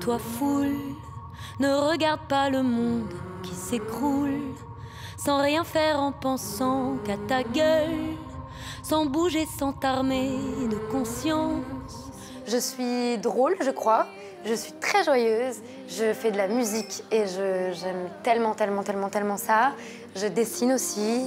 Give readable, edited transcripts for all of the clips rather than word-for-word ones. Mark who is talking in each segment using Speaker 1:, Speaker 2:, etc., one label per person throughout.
Speaker 1: Lève-toi foule, ne regarde pas le monde qui s'écroule, sans rien faire en pensant qu'à ta gueule, sans bouger, sans t'armer de conscience.
Speaker 2: Je suis drôle, je crois. Je suis très joyeuse. Je fais de la musique et j'aime tellement ça. Je dessine aussi,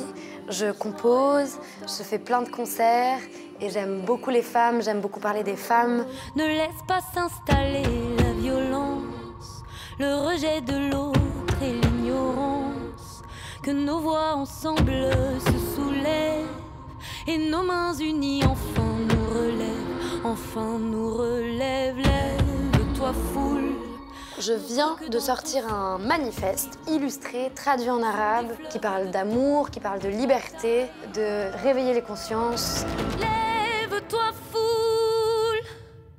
Speaker 2: je compose, je fais plein de concerts et j'aime beaucoup les femmes, j'aime beaucoup parler des femmes.
Speaker 1: Ne laisse pas s'installer la violence, le rejet de l'autre et l'ignorance. Que nos voix ensemble se soulèvent et nos mains unies enfin nous relèvent, enfin nous relèvent. Lève-toi foule.
Speaker 2: Je viens de sortir un manifeste illustré, traduit en arabe, qui parle d'amour, qui parle de liberté, de réveiller les consciences.
Speaker 1: Lève-toi foule.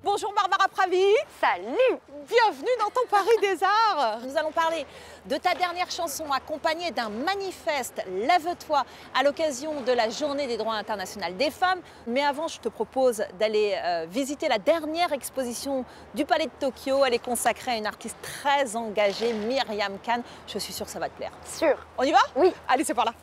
Speaker 3: Bonjour Barbara Pravi.
Speaker 2: Salut!
Speaker 3: Bienvenue dans ton Paris des Arts. Nous allons parler de ta dernière chanson accompagnée d'un manifeste Lève-toi à l'occasion de la Journée des droits internationaux des femmes. Mais avant, je te propose d'aller visiter la dernière exposition du Palais de Tokyo. Elle est consacrée à une artiste très engagée, Myriam Khan. Je suis sûre que ça va te plaire.
Speaker 2: Sûr.
Speaker 3: On y va?
Speaker 2: Oui.
Speaker 3: Allez, c'est par là.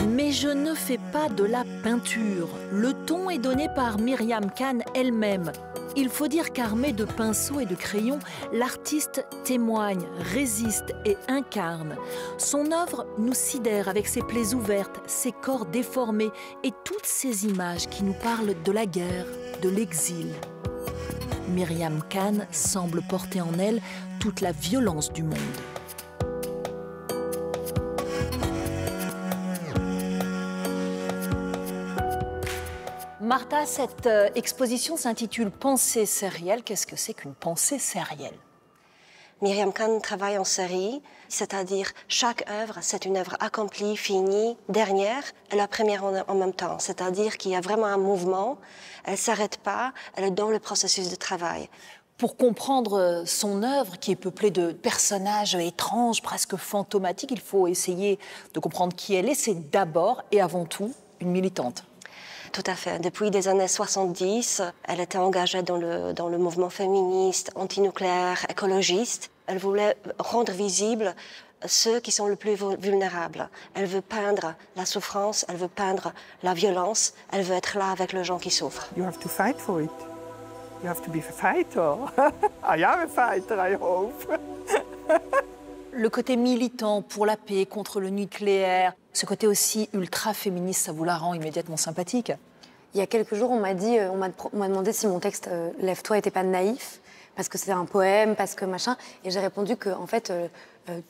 Speaker 3: Mais je ne fais pas de la peinture. Le ton est donné par Myriam Khan elle-même. Il faut dire qu'armée de pinceaux et de crayons, l'artiste témoigne, résiste et incarne. Son œuvre nous sidère avec ses plaies ouvertes, ses corps déformés et toutes ces images qui nous parlent de la guerre, de l'exil. Myriam Khan semble porter en elle toute la violence du monde. Martha, cette exposition s'intitule Pensée sérielle. Qu'est-ce que c'est qu'une pensée sérielle?
Speaker 4: Myriam Khan travaille en série, c'est-à-dire chaque œuvre, c'est une œuvre accomplie, finie, dernière et la première en même temps. C'est-à-dire qu'il y a vraiment un mouvement, elle ne s'arrête pas, elle est dans le processus de travail.
Speaker 3: Pour comprendre son œuvre, qui est peuplée de personnages étranges, presque fantomatiques, il faut essayer de comprendre qui elle est. C'est d'abord et avant tout une militante.
Speaker 4: Tout à fait. Depuis les années 70, elle était engagée dans le mouvement féministe, antinucléaire, écologiste. Elle voulait rendre visible ceux qui sont les plus vulnérables. Elle veut peindre la souffrance, elle veut peindre la violence, elle veut être là avec les gens qui souffrent.
Speaker 5: You have to fight for it. You have to be a fighter. I am a fighter, I hope.
Speaker 3: Le côté militant pour la paix, contre le nucléaire, ce côté aussi ultra-féministe, ça vous la rend immédiatement sympathique?
Speaker 2: Il y a quelques jours, on m'a demandé si mon texte Lève-toi était pas naïf, parce que c'était un poème, parce que machin. Et j'ai répondu que, en fait,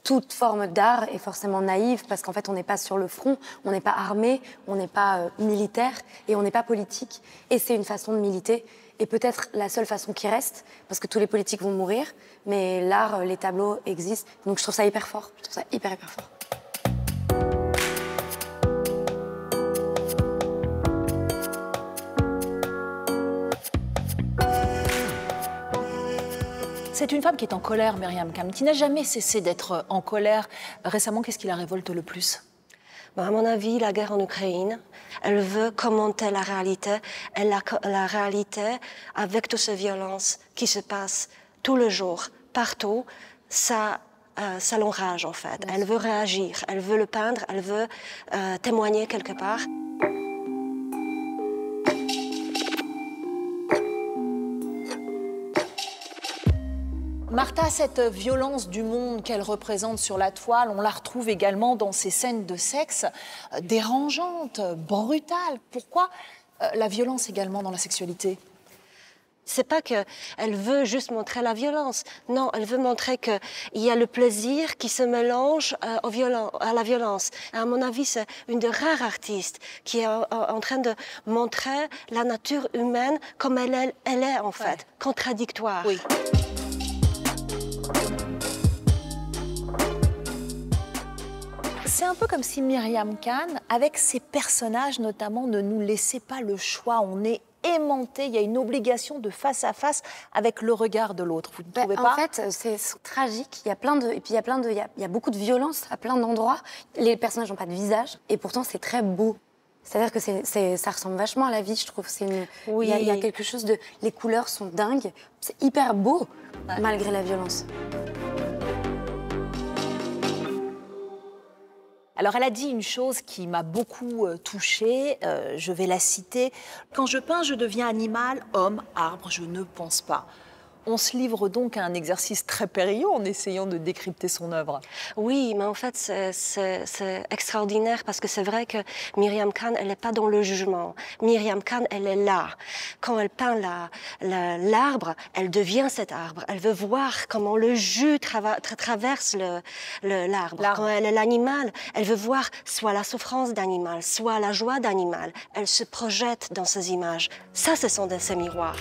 Speaker 2: toute forme d'art est forcément naïve, parce qu'en fait, on n'est pas sur le front, on n'est pas armé, on n'est pas militaire, et on n'est pas politique. Et c'est une façon de militer. Et peut-être la seule façon qui reste, parce que tous les politiques vont mourir, mais l'art, les tableaux existent. Donc je trouve ça hyper fort. Je trouve ça hyper fort.
Speaker 3: C'est une femme qui est en colère, Myriam Khan, qui n'a jamais cessé d'être en colère. Récemment, qu'est-ce qui la révolte le plus?
Speaker 4: À mon avis, la guerre en Ukraine, elle veut commenter la réalité. Et la réalité, avec toutes ces violences qui se passent tous les jours, partout, ça l'enrage en fait. Elle veut réagir, elle veut le peindre, elle veut témoigner quelque part.
Speaker 3: Martha, cette violence du monde qu'elle représente sur la toile, on la retrouve également dans ces scènes de sexe dérangeantes, brutales. Pourquoi la violence également dans la sexualité?
Speaker 4: C'est pas qu'elle veut juste montrer la violence. Non, elle veut montrer qu'il y a le plaisir qui se mélange à la violence. Et à mon avis, c'est une des rares artistes qui est en train de montrer la nature humaine comme elle est en fait, contradictoire.
Speaker 3: Oui. C'est un peu comme si Myriam Khan, avec ses personnages notamment, ne nous laissait pas le choix. On est aimanté, il y a une obligation de face à face avec le regard de l'autre. Vous ne trouvez pas?
Speaker 2: En fait, c'est tragique. Il y a plein de, et puis il y a beaucoup de violence à plein d'endroits. Les personnages n'ont pas de visage, et pourtant c'est très beau. C'est-à-dire que ça ressemble vachement à la vie, je trouve.
Speaker 3: Oui.
Speaker 2: Il y a quelque chose de... Les couleurs sont dingues. C'est hyper beau, malgré la violence.
Speaker 3: Alors, elle a dit une chose qui m'a beaucoup touchée, je vais la citer. « Quand je peins, je deviens animal, homme, arbre, je ne pense pas ». On se livre donc à un exercice très périlleux en essayant de décrypter son œuvre.
Speaker 4: Oui, mais en fait, c'est extraordinaire parce que c'est vrai que Myriam Khan, elle n'est pas dans le jugement. Myriam Khan, elle est là. Quand elle peint l'arbre, elle devient cet arbre. Elle veut voir comment le jus traverse l'arbre. Quand elle est l'animal, elle veut voir soit la souffrance d'animal, soit la joie d'animal. Elle se projette dans ces images. Ça, ce sont ces miroirs.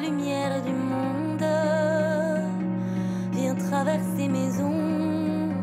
Speaker 1: Lumière du monde, viens traverser mes ombres,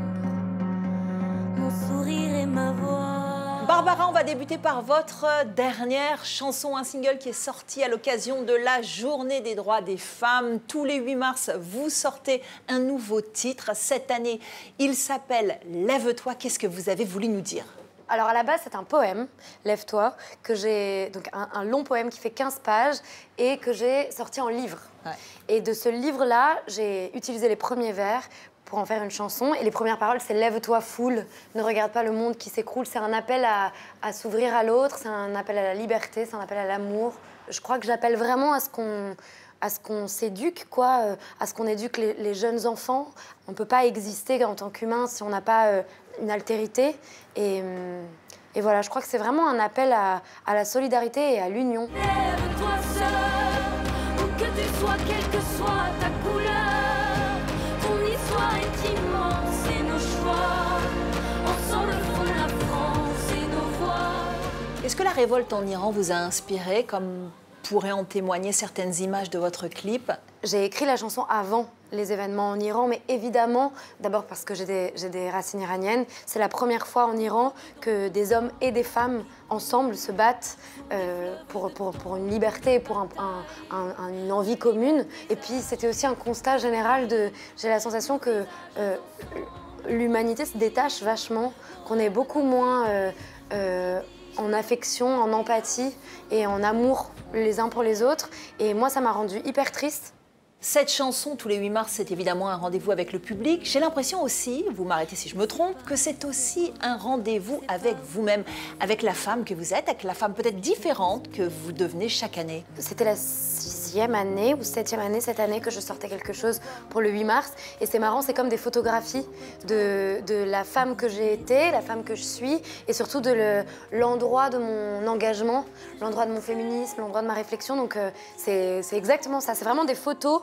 Speaker 1: mon sourire et ma voix.
Speaker 3: Barbara, on va débuter par votre dernière chanson, un single qui est sorti à l'occasion de la Journée des droits des femmes. Tous les 8 mars, vous sortez un nouveau titre. Cette année, il s'appelle « Lève-toi ». Qu'est-ce que vous avez voulu nous dire ?
Speaker 2: Alors à la base, c'est un poème, Lève-toi, que j'ai donc un long poème qui fait 15 pages et que j'ai sorti en livre. Ouais. Et de ce livre-là, j'ai utilisé les premiers vers pour en faire une chanson. Et les premières paroles, c'est Lève-toi, foule, ne regarde pas le monde qui s'écroule. C'est un appel à s'ouvrir à l'autre, c'est un appel à la liberté, c'est un appel à l'amour. Je crois que j'appelle vraiment à ce qu'on s'éduque, quoi, à ce qu'on éduque les jeunes enfants. On ne peut pas exister en tant qu'humain si on n'a pas une altérité. Et voilà, je crois que c'est vraiment un appel à la solidarité et à l'union.
Speaker 1: Lève-toi seul, où que tu sois, quelle que soit ta couleur. Ton histoire est immense et nos choix, ensemble font la France et nos voix.
Speaker 3: Est-ce que la révolte en Iran vous a inspiré, comme pourraient en témoigner certaines images de votre clip?
Speaker 2: J'ai écrit la chanson avant les événements en Iran, mais évidemment, d'abord parce que j'ai des racines iraniennes. C'est la première fois en Iran que des hommes et des femmes ensemble se battent pour une liberté, pour une envie commune. Et puis c'était aussi un constat général j'ai la sensation que l'humanité se détache vachement, qu'on est beaucoup moins en affection, en empathie et en amour les uns pour les autres. Et moi, ça m'a rendue hyper triste.
Speaker 3: Cette chanson, tous les 8 mars, c'est évidemment un rendez-vous avec le public. J'ai l'impression aussi, vous m'arrêtez si je me trompe, que c'est aussi un rendez-vous avec vous-même, avec la femme que vous êtes, avec la femme peut-être différente que vous devenez chaque année.
Speaker 2: C'était la 6e année ou 7e année cette année que je sortais quelque chose pour le 8 mars. Et c'est marrant, c'est comme des photographies de la femme que j'ai été, la femme que je suis, et surtout de l'endroit de mon engagement, l'endroit de mon féminisme, l'endroit de ma réflexion. Donc c'est exactement ça, c'est vraiment des photos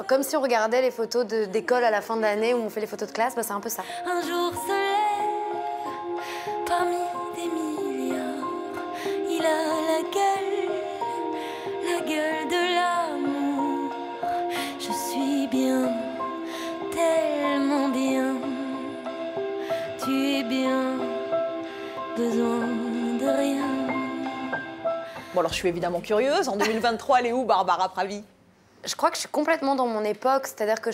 Speaker 2: comme si on regardait les photos d'école à la fin de l'année où on fait les photos de classe, bah c'est un peu ça.
Speaker 1: Un jour se lève parmi des milliards, il a la gueule de l'amour. Je suis bien, tellement bien, tu es bien, besoin de rien.
Speaker 3: Bon alors je suis évidemment curieuse, en 2023, elle est où Barbara Pravi?
Speaker 2: Je crois que je suis complètement dans mon époque, c'est-à-dire que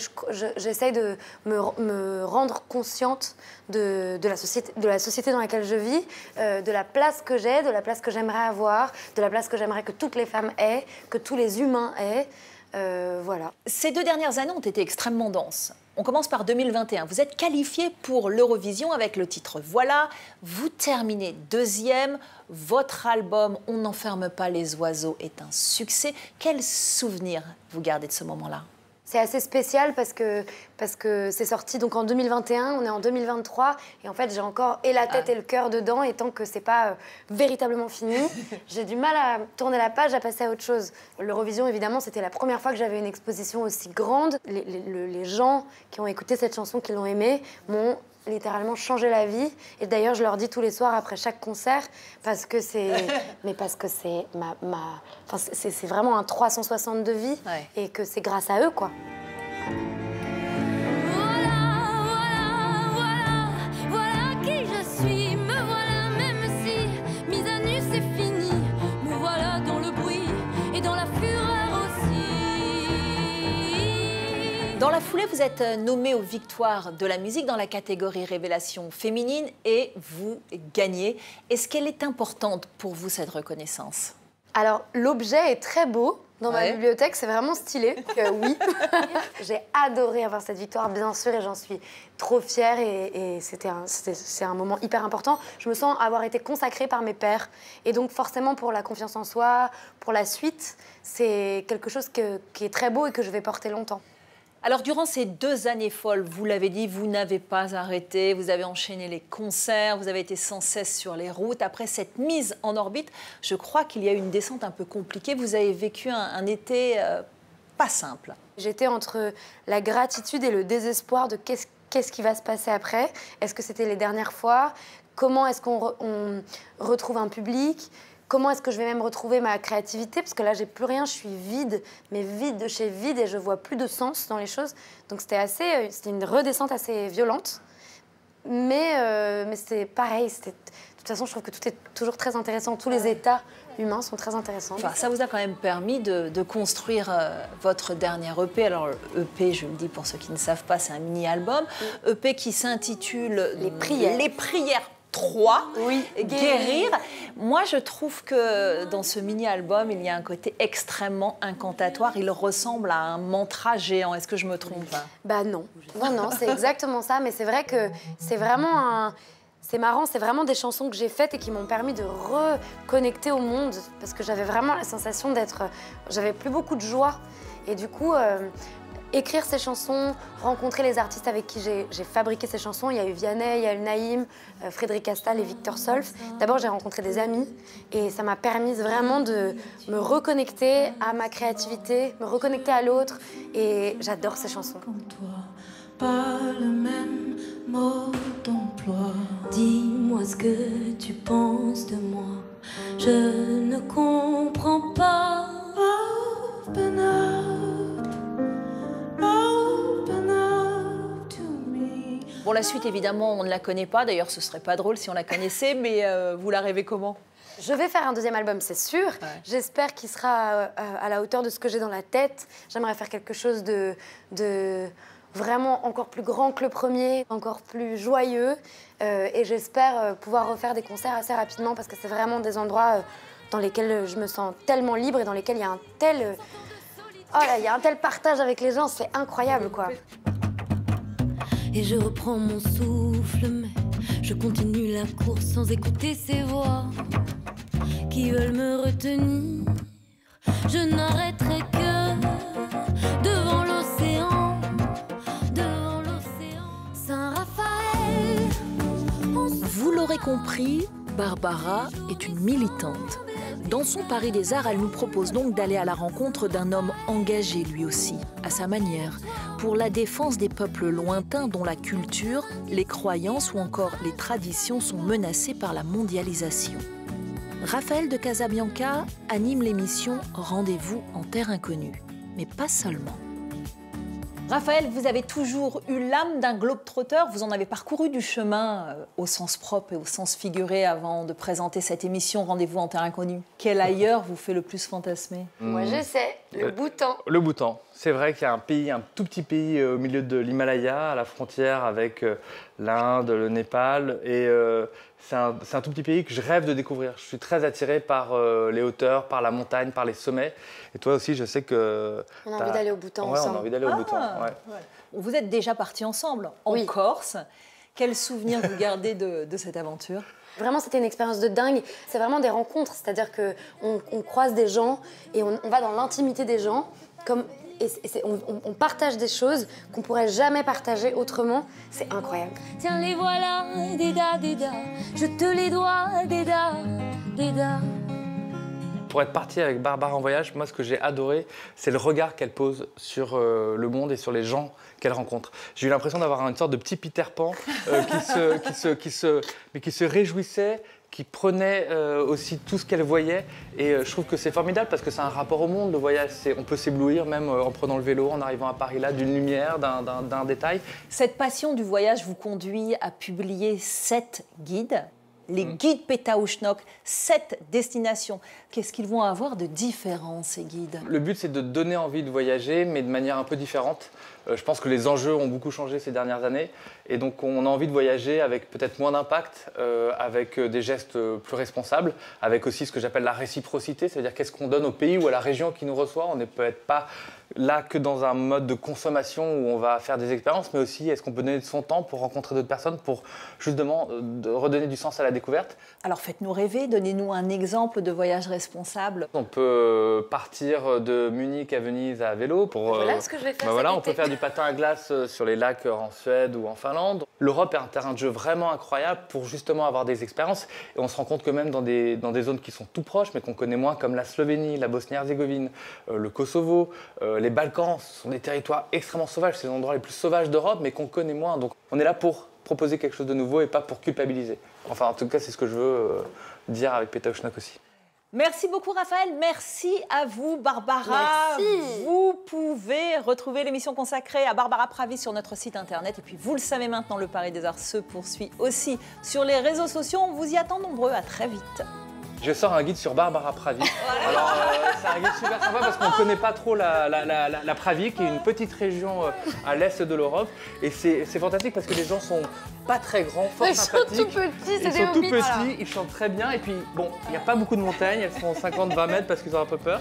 Speaker 2: j'essaye de me rendre consciente de la société dans laquelle je vis, de la place que j'ai, de la place que j'aimerais avoir, de la place que j'aimerais que toutes les femmes aient, que tous les humains aient. Voilà.
Speaker 3: Ces 2 dernières années ont été extrêmement denses. On commence par 2021. Vous êtes qualifié pour l'Eurovision avec le titre « Voilà ». Vous terminez 2e. Votre album « On n'enferme pas les oiseaux » est un succès. Quel souvenir vous gardez de ce moment-là?
Speaker 2: C'est assez spécial parce que c'est sorti donc en 2021, on est en 2023 et en fait j'ai encore et la tête et le cœur dedans et tant que c'est pas véritablement fini, j'ai du mal à tourner la page, à passer à autre chose. L'Eurovision évidemment c'était la première fois que j'avais une exposition aussi grande. Les gens qui ont écouté cette chanson, qui l'ont aimée, m'ont littéralement changé la vie. Et d'ailleurs, je leur dis tous les soirs après chaque concert, parce que c'est c'est vraiment un 360 de vie, ouais. Et que c'est grâce à eux, quoi.
Speaker 1: Voilà, voilà,
Speaker 3: vous êtes nommée aux Victoires de la musique dans la catégorie Révélation féminine et vous gagnez. Est-ce qu'elle est importante pour vous, cette reconnaissance?
Speaker 2: Alors, l'objet est très beau. Dans ma bibliothèque, c'est vraiment stylé. Donc, oui. J'ai adoré avoir cette victoire, bien sûr, et j'en suis trop fière. Et c'est un moment hyper important. Je me sens avoir été consacrée par mes pairs. Et donc, forcément, pour la confiance en soi, pour la suite, c'est quelque chose qui est très beau et que je vais porter longtemps.
Speaker 3: Alors, durant ces 2 années folles, vous l'avez dit, vous n'avez pas arrêté, vous avez enchaîné les concerts, vous avez été sans cesse sur les routes. Après cette mise en orbite, je crois qu'il y a eu une descente un peu compliquée. Vous avez vécu un été pas simple.
Speaker 2: J'étais entre la gratitude et le désespoir de qu'est-ce qui va se passer après. Est-ce que c'était les dernières fois? Comment est-ce qu'on retrouve un public? Comment est-ce que je vais même retrouver ma créativité? Parce que là, j'ai plus rien, je suis vide, mais vide de chez vide et je vois plus de sens dans les choses. Donc c'était une redescente assez violente. Mais c'est pareil, de toute façon, je trouve que tout est toujours très intéressant. Tous les états humains sont très intéressants.
Speaker 3: Enfin, ça vous a quand même permis de construire votre dernier EP. Alors, EP, je le dis pour ceux qui ne savent pas, c'est un mini-album. EP qui s'intitule
Speaker 2: Les prières.
Speaker 3: Les prières 3,
Speaker 2: oui,
Speaker 3: guérir. Moi, je trouve que dans ce mini-album, il y a un côté extrêmement incantatoire. Il ressemble à un mantra géant. Est-ce que je me trompe?
Speaker 2: Bah non. Non, c'est exactement ça. Mais c'est vrai que c'est vraiment c'est marrant, c'est vraiment des chansons que j'ai faites et qui m'ont permis de reconnecter au monde. Parce que j'avais vraiment la sensation j'avais plus beaucoup de joie. Et du coup... écrire ces chansons, rencontrer les artistes avec qui j'ai fabriqué ces chansons. Il y a eu Vianney, il y a eu Naïm, Frédéric Astal et Victor Solf. D'abord, j'ai rencontré des amis et ça m'a permis vraiment de me reconnecter à ma créativité, me reconnecter à l'autre et j'adore ces chansons.
Speaker 1: Pas le même mode d'emploi. Dis-moi ce que tu penses de moi. Je ne comprends pas. Open up, open up to me.
Speaker 3: Bon, la suite, évidemment, on ne la connaît pas. D'ailleurs, ce serait pas drôle si on la connaissait, mais vous la rêvez comment?
Speaker 2: Je vais faire un deuxième album, c'est sûr. Ouais. J'espère qu'il sera à la hauteur de ce que j'ai dans la tête. J'aimerais faire quelque chose de vraiment encore plus grand que le premier, encore plus joyeux. Et j'espère pouvoir refaire des concerts assez rapidement parce que c'est vraiment des endroits dans lesquels je me sens tellement libre et dans lesquels il y a un tel... il y a un tel partage avec les gens, c'est incroyable, quoi.
Speaker 1: Et je reprends mon souffle, mais je continue la course sans écouter ces voix qui veulent me retenir. Je n'arrêterai que devant l'océan, Saint-Raphaël.
Speaker 3: Vous l'aurez compris, Barbara est une militante. Dans son Paris des Arts, elle nous propose donc d'aller à la rencontre d'un homme engagé lui aussi, à sa manière, pour la défense des peuples lointains dont la culture, les croyances ou encore les traditions sont menacées par la mondialisation. Raphaël de Casabianca anime l'émission Rendez-vous en terre inconnue, mais pas seulement. Raphaël, vous avez toujours eu l'âme d'un globe-trotteur. Vous en avez parcouru du chemin au sens propre et au sens figuré avant de présenter cette émission Rendez-vous en terre inconnue. Quel ailleurs vous fait le plus fantasmer?
Speaker 2: Moi, je sais, le Bhoutan.
Speaker 6: Le Bhoutan. C'est vrai qu'il y a un pays, un tout petit pays au milieu de l'Himalaya, à la frontière avec l'Inde, le Népal. Et c'est un tout petit pays que je rêve de découvrir. Je suis très attiré par les hauteurs, par la montagne, par les sommets. Et toi aussi, je sais que...
Speaker 2: On a envie d'aller au Bhoutan
Speaker 6: ouais,
Speaker 2: ensemble.
Speaker 6: on a envie d'aller au Bhoutan. Ouais.
Speaker 3: Vous êtes déjà partis ensemble, en Corse. Quel souvenir vous gardez de cette aventure?
Speaker 2: Vraiment, c'était une expérience de dingue. C'est vraiment des rencontres. C'est-à-dire qu'on croise des gens et on va dans l'intimité des gens. On partage des choses qu'on pourrait jamais partager autrement. C'est incroyable.
Speaker 1: Tiens, les voilà, déda, déda. Je te les dois, déda, déda.
Speaker 6: Pour être parti avec Barbara en voyage, moi, ce que j'ai adoré, c'est le regard qu'elle pose sur le monde et sur les gens qu'elle rencontre. J'ai eu l'impression d'avoir une sorte de petit Peter Pan qui se réjouissait, qui prenait aussi tout ce qu'elle voyait. Et je trouve que c'est formidable parce que c'est un rapport au monde, le voyage. On peut s'éblouir même en prenant le vélo, en arrivant à Paris, là, d'une lumière, d'un détail.
Speaker 3: Cette passion du voyage vous conduit à publier 7 guides. Les guides Pétaouchnok, 7 destinations. Qu'est-ce qu'ils vont avoir de différent, ces guides?
Speaker 6: Le but, c'est de donner envie de voyager, mais de manière un peu différente. Je pense que les enjeux ont beaucoup changé ces dernières années et donc on a envie de voyager avec peut-être moins d'impact, avec des gestes plus responsables, avec aussi ce que j'appelle la réciprocité, c'est-à-dire qu'est-ce qu'on donne au pays ou à la région qui nous reçoit. On n'est peut-être pas là que dans un mode de consommation où on va faire des expériences, mais aussi est-ce qu'on peut donner de son temps pour rencontrer d'autres personnes, pour justement redonner du sens à la découverte.
Speaker 3: Alors faites-nous rêver, donnez-nous un exemple de voyage responsable.
Speaker 6: On peut partir de Munich à Venise à vélo pour...
Speaker 2: Voilà ce que je vais faire
Speaker 6: Ben voilà,
Speaker 2: cet
Speaker 6: on peut
Speaker 2: été.
Speaker 6: faire du patin à glace sur les lacs en Suède ou en Finlande. L'Europe est un terrain de jeu vraiment incroyable pour justement avoir des expériences. Et on se rend compte que même dans des zones qui sont tout proches, mais qu'on connaît moins, comme la Slovénie, la Bosnie-Herzégovine, le Kosovo, les Balkans, ce sont des territoires extrêmement sauvages. C'est les endroits les plus sauvages d'Europe, mais qu'on connaît moins. Donc on est là pour proposer quelque chose de nouveau et pas pour culpabiliser. Enfin, en tout cas, c'est ce que je veux dire avec Péta Ushnak aussi.
Speaker 3: Merci beaucoup Raphaël, merci à vous Barbara.
Speaker 2: Merci.
Speaker 3: Vous pouvez retrouver l'émission consacrée à Barbara Pravi sur notre site internet. Et puis vous le savez maintenant, le Paris des Arts se poursuit aussi sur les réseaux sociaux. On vous y attend nombreux, à très vite.
Speaker 6: Je sors un guide sur Barbara Pravi. Alors, c'est un guide super sympa parce qu'on ne connaît pas trop la Pravie, qui est une petite région à l'est de l'Europe. Et c'est fantastique parce que les gens sont pas très grands, fort
Speaker 2: Ils sont
Speaker 6: sympathiques.
Speaker 2: tout petits, c'est
Speaker 6: Ils
Speaker 2: des
Speaker 6: sont tout
Speaker 2: hobbits,
Speaker 6: petits,
Speaker 2: voilà.
Speaker 6: ils chantent très bien. Et puis, bon, il n'y a pas beaucoup de montagnes, elles font 50-20 mètres parce qu'ils ont un peu peur.